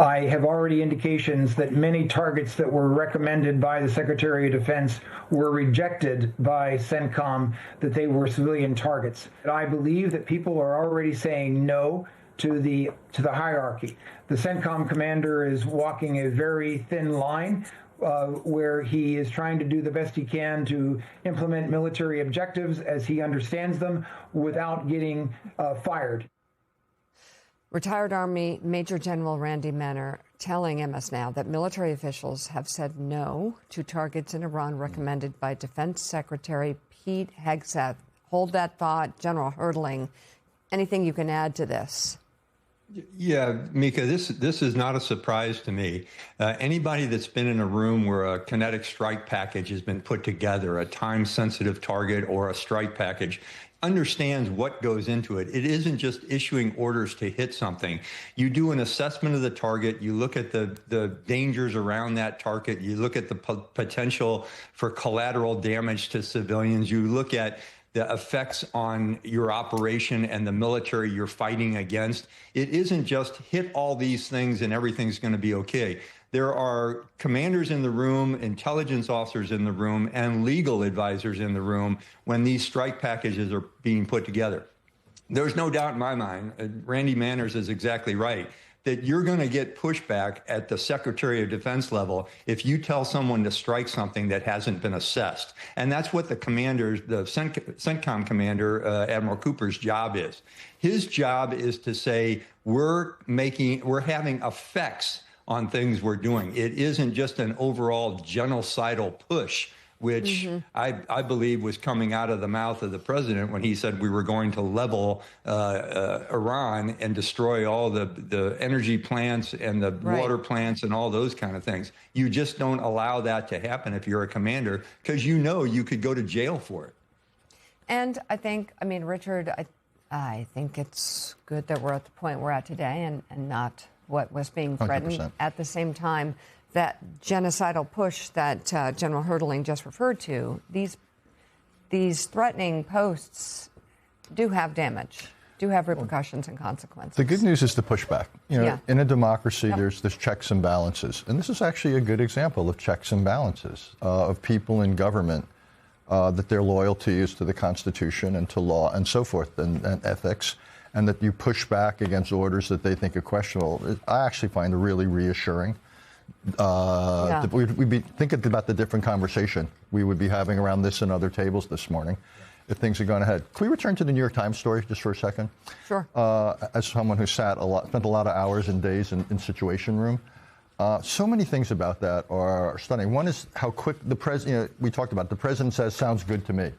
I have already indications that many targets that were recommended by the Secretary of Defense were rejected by CENTCOM, that they were civilian targets. And I believe that people are already saying no to the hierarchy. The CENTCOM commander is walking a very thin line where he is trying to do the best he can to implement military objectives as he understands them without getting fired. Retired Army Major General Randy Menner telling MS Now that military officials have said no to targets in Iran recommended by Defense Secretary Pete Hegseth. Hold that thought, General Herdling. Anything you can add to this? Yeah, Mika, this is not a surprise to me. Anybody that's been in a room where a kinetic strike package has been put together, a time-sensitive target or a strike package, understands what goes into it. It isn't just issuing orders to hit something. You do an assessment of the target. You look at the dangers around that target. You look at the potential for collateral damage to civilians. You look at the effects on your operation and the military you're fighting against. It isn't just hit all these things and everything's going to be okay. There are commanders in the room, intelligence officers in the room, and legal advisors in the room when these strike packages are being put together. There's no doubt in my mind, Randy Manners is exactly right, that you're going to get pushback at the Secretary of Defense level if you tell someone to strike something that hasn't been assessed. And that's what the commanders, the CENTCOM commander, Admiral Cooper's job is. His job is to say, we're having effects on things we're doing. It isn't just an overall genocidal push, which I believe was coming out of the mouth of the president when he said we were going to level Iran and destroy all the energy plants and the water plants and all those kind of things. You just don't allow that to happen if you're a commander, because you know you could go to jail for it. And I think, I mean, Richard, I think it's good that we're at the point we're at today and not what was being threatened. 100%. At the same time, that genocidal push that General Herdling just referred to, these threatening posts do have damage, do have repercussions and consequences. The good news is the pushback. You know, in a democracy, there's checks and balances. And this is actually a good example of checks and balances of people in government, that their loyalty is to the Constitution and to law and so forth and ethics, and that you push back against orders that they think are questionable. I actually find it really reassuring. We'd be thinking about the different conversation we would be having around this and other tables this morning if things are going ahead. Can we return to the New York Times story just for a second? Sure. As someone who spent a lot of hours and days in Situation Room, so many things about that are stunning. One is how quick the president, we talked about, the president says, sounds good to me.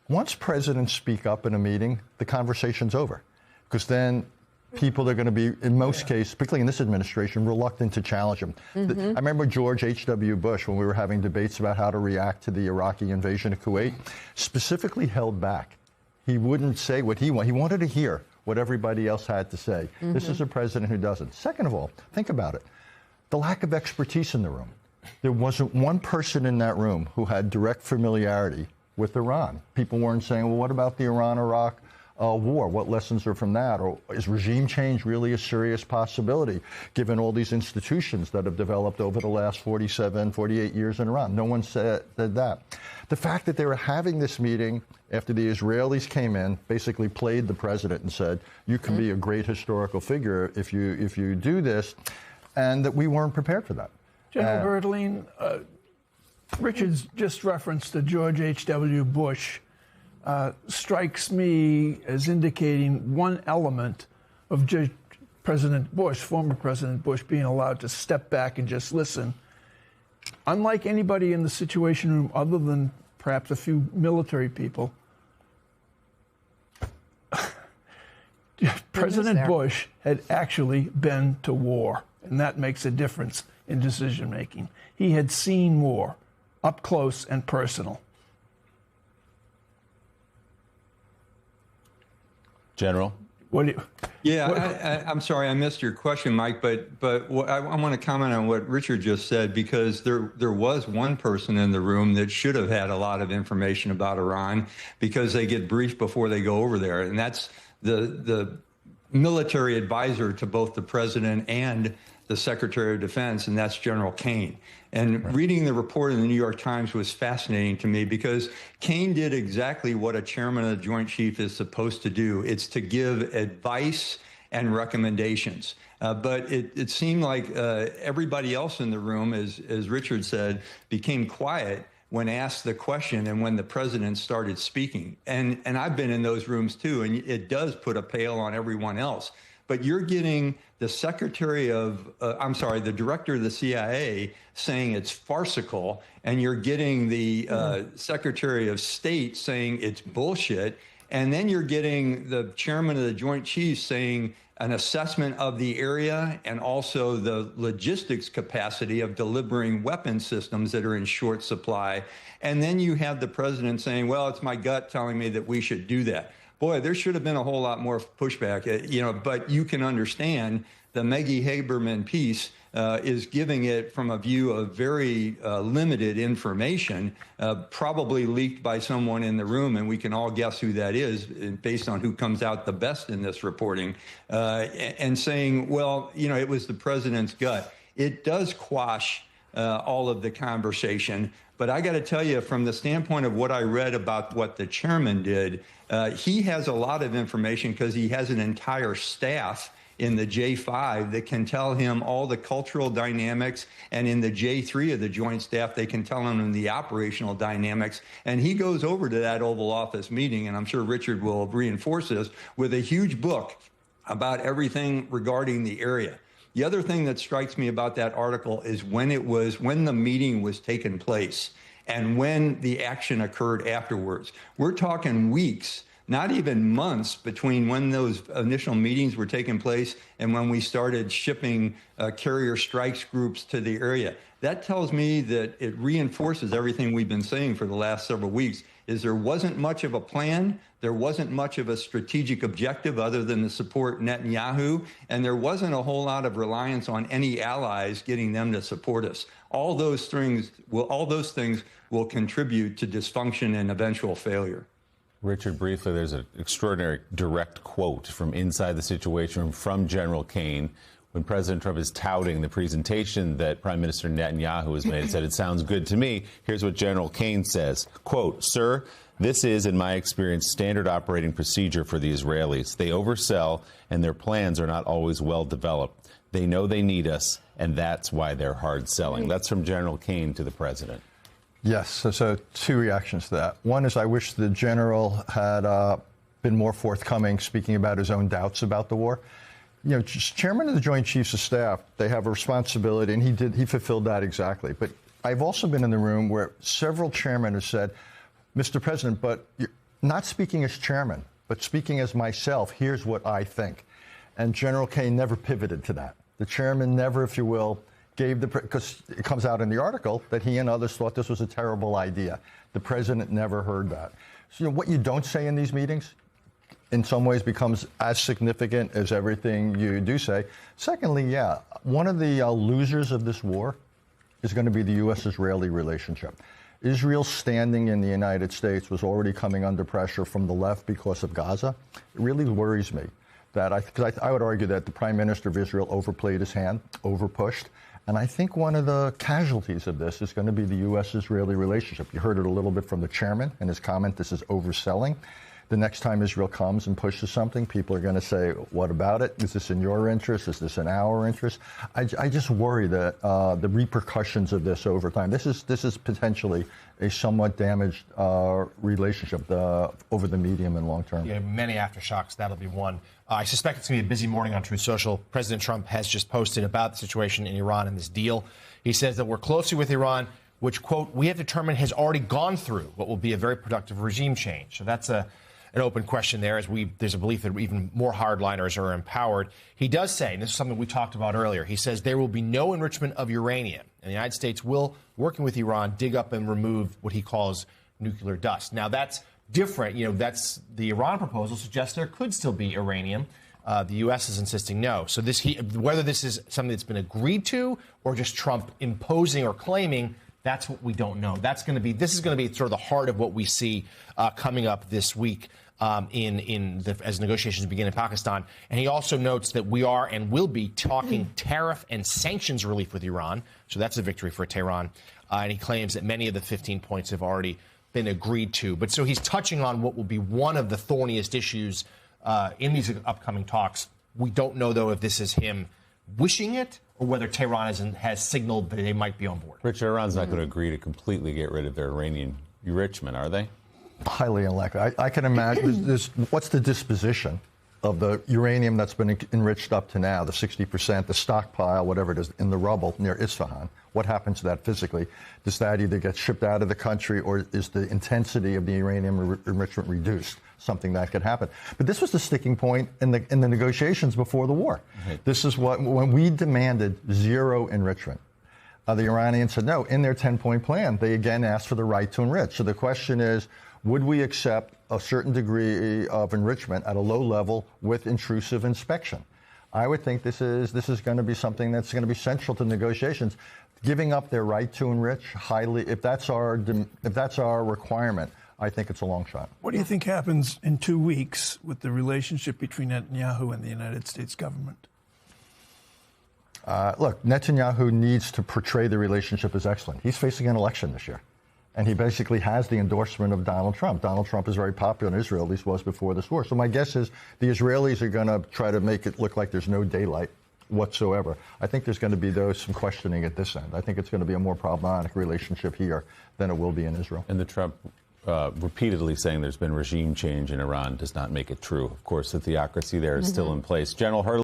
Once presidents speak up in a meeting, the conversation's over, because then people are going to be, in most cases, particularly in this administration, reluctant to challenge them. I remember George H.W. Bush, when we were having debates about how to react to the Iraqi invasion of Kuwait, specifically held back. He wouldn't say what he wanted. He wanted to hear what everybody else had to say. This is a president who doesn't. Second of all, think about it. The lack of expertise in the room. There wasn't one person in that room who had direct familiarity with Iran. People weren't saying, well, what about the Iran-Iraq war? What lessons are from that? Or is regime change really a serious possibility, given all these institutions that have developed over the last 48 years in Iran? No one said that. The fact that they were having this meeting after the Israelis came in, basically played the president and said, you can be a great historical figure if you do this, and that we weren't prepared for that. General Herdling, Richard's just reference to George H.W. Bush strikes me as indicating one element of President Bush, former President Bush, being allowed to step back and just listen. Unlike anybody in the Situation Room, other than perhaps a few military people, President Bush had actually been to war, and that makes a difference in decision making. He had seen war up close and personal. General? I'm sorry, I missed your question, Mike, but I want to comment on what Richard just said, because there was one person in the room that should have had a lot of information about Iran, because they get briefed before they go over there, and that's the military advisor to both the president and the Secretary of Defense, and that's General Kane. And reading the report in the New York Times was fascinating to me because Kane did exactly what a chairman of the Joint Chiefs is supposed to do. It's to give advice and recommendations. But it seemed like everybody else in the room, as Richard said, became quiet when asked the question and when the president started speaking. And I've been in those rooms too, and it does put a pale on everyone else. But you're getting the the director of the CIA saying it's farcical, and you're getting the Secretary of State saying it's bullshit. And then you're getting the chairman of the Joint Chiefs saying an assessment of the area and also the logistics capacity of delivering weapon systems that are in short supply. And then you have the president saying, well, it's my gut telling me that we should do that. Boy, there should have been a whole lot more pushback, but you can understand the Maggie Haberman piece is giving it from a view of very limited information, probably leaked by someone in the room, and we can all guess who that is based on who comes out the best in this reporting, and saying, well, it was the president's gut. It does quash all of the conversation. But I got to tell you, from the standpoint of what I read about what the chairman did, he has a lot of information because he has an entire staff in the J5 that can tell him all the cultural dynamics, and in the J3 of the Joint Staff, they can tell him the operational dynamics. And he goes over to that Oval Office meeting, and I'm sure Richard will reinforce this, with a huge book about everything regarding the area. The other thing that strikes me about that article is when the meeting was taking place and when the action occurred afterwards. We're talking weeks, not even months, between when those initial meetings were taking place and when we started shipping carrier strikes groups to the area. That tells me that it reinforces everything we've been saying for the last several weeks, is there wasn't much of a plan, there wasn't much of a strategic objective other than to support Netanyahu, and there wasn't a whole lot of reliance on any allies getting them to support us. All those things will contribute to dysfunction and eventual failure. Richard, briefly, there's an extraordinary direct quote from inside the Situation Room from General Kane when President Trump is touting the presentation that Prime Minister Netanyahu has made. He said, "It sounds good to me." Here's what General Kane says, quote, "Sir, this is, in my experience, standard operating procedure for the Israelis. They oversell, and their plans are not always well developed. They know they need us, and that's why they're hard selling." That's from General Kane to the president. Yes, so two reactions to that. One is I wish the general had been more forthcoming, speaking about his own doubts about the war. Chairman of the Joint Chiefs of Staff, they have a responsibility, and he fulfilled that exactly. But I've also been in the room where several chairmen have said, Mr. President, but you're not speaking as chairman, but speaking as myself, here's what I think. And General Kane never pivoted to that. The chairman never, if you will, because it comes out in the article that he and others thought this was a terrible idea. The president never heard that. So what you don't say in these meetings in some ways becomes as significant as everything you do say. Secondly, one of the losers of this war is going to be the U.S.-Israeli relationship. Israel's standing in the United States was already coming under pressure from the left because of Gaza. It really worries me that I would argue that the Prime Minister of Israel overplayed his hand, overpushed. And I think one of the casualties of this is going to be the U.S.-Israeli relationship. You heard it a little bit from the chairman in his comment, this is overselling. The next time Israel comes and pushes something, people are going to say, what about it? Is this in your interest? Is this in our interest? I just worry that the repercussions of this over time, this is potentially a somewhat damaged relationship over the medium and long term. Yeah, many aftershocks. That'll be one. I suspect it's going to be a busy morning on Truth Social. President Trump has just posted about the situation in Iran and this deal. He says that we're closely with Iran, which, quote, we have determined has already gone through what will be a very productive regime change. So that's an open question there, as there's a belief that even more hardliners are empowered. He does say, and this is something we talked about earlier, he says there will be no enrichment of uranium, and the United States will, working with Iran, dig up and remove what he calls nuclear dust. Now, that's different. That's the Iran proposal suggests there could still be uranium. The U.S. is insisting no. So whether this is something that's been agreed to or just Trump imposing or claiming, that's what we don't know. This is going to be sort of the heart of what we see coming up this week. as negotiations begin in Pakistan. And he also notes that we are and will be talking tariff and sanctions relief with Iran. So that's a victory for Tehran. And he claims that many of the 15 points have already been agreed to. But so he's touching on what will be one of the thorniest issues in these upcoming talks. We don't know, though, if this is him wishing it or whether Tehran has signaled that they might be on board. Richard, Iran's not going to agree to completely get rid of their uranium enrichment, are they? Highly unlikely. I can imagine what's the disposition of the uranium that's been enriched up to now, the 60%, the stockpile, whatever it is, in the rubble near Isfahan. What happens to that physically? Does that either get shipped out of the country or is the intensity of the uranium enrichment reduced? Something that could happen. But this was the sticking point in the negotiations before the war. Right. This is when we demanded zero enrichment. The Iranians said no. In their 10-point plan, they again asked for the right to enrich. So the question is, would we accept a certain degree of enrichment at a low level with intrusive inspection? I would think this is going to be something that's going to be central to negotiations. Giving up their right to enrich highly, if that's our requirement, I think it's a long shot. What do you think happens in 2 weeks with the relationship between Netanyahu and the United States government? Look, Netanyahu needs to portray the relationship as excellent. He's facing an election this year. And he basically has the endorsement of Donald Trump. Donald Trump is very popular in Israel, at least was before this war. So my guess is the Israelis are going to try to make it look like there's no daylight whatsoever. I think there's going to be some questioning at this end. I think it's going to be a more problematic relationship here than it will be in Israel. And the Trump repeatedly saying there's been regime change in Iran does not make it true. Of course, the theocracy there is still in place. General Hurley.